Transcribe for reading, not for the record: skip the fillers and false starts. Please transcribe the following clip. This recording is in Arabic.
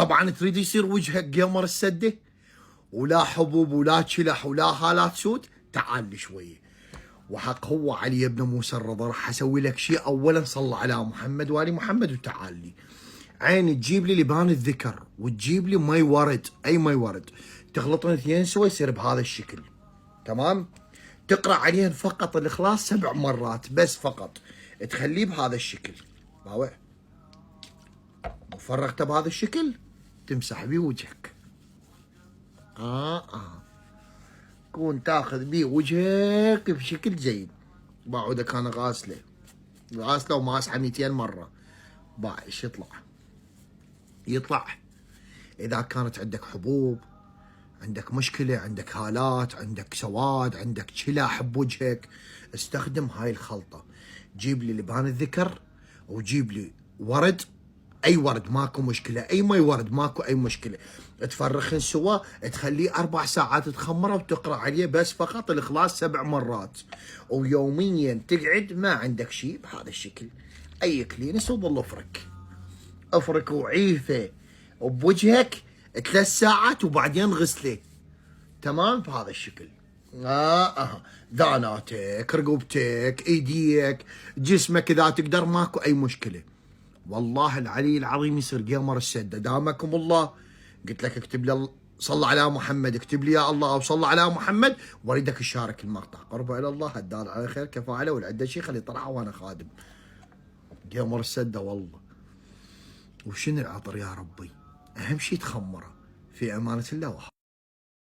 طبعا تريد يصير وجهك جيمر السده، ولا حبوب ولا شلح ولا هالات سود. تعال لي شويه، وحق هو علي بن موسى الرضا راح اسوي لك شيء. اولا صل على محمد وال محمد وتعال لي. عيني تجيب لي لبان الذكر وتجيب لي مي ورد، اي مي ورد، تخلطون اثنين سوا يصير بهذا الشكل. تمام. تقرا عليهن فقط الاخلاص 7 مرات بس فقط، تخليه بهذا الشكل. باوع وفرغته بهذا الشكل تمسح بيه وجهك. كون تاخذ بيه وجهك بشكل جيد. بعودك كان غاسله وماسحه 200 مره. ايش يطلع اذا كانت عندك حبوب، عندك مشكله، عندك هالات، عندك سواد، عندك شلاح بوجهك، استخدم هاي الخلطه. جيب لي لبان الذكر وجيب لي ورد، اي ورد ماكو مشكله، اي مي ورد ماكو اي مشكله. تفرخن سوا، تخليه 4 ساعات تخمره وتقرا عليه بس فقط الاخلاص 7 مرات. ويوميا تقعد ما عندك شيء بهذا الشكل، اي كلينس وظل افرك وعيفه وبوجهك 3 ساعات وبعدين غسله. تمام بهذا الشكل. ذاناتك، رقبتك، ايديك، جسمك اذا تقدر ماكو اي مشكله. والله العلي العظيم يصير جيمر السده. دامكم الله. قلت لك اكتب لي صل على محمد، اكتب لي يا الله او صل على محمد، واريدك تشارك المقطع. قربوا الى الله، الدال على خير كفاعله، والعده شيء خلي طلعه وانا خادم. جيمر السده والله. وشنو العطر يا ربي؟ اهم شيء تخمره. في امانه الله.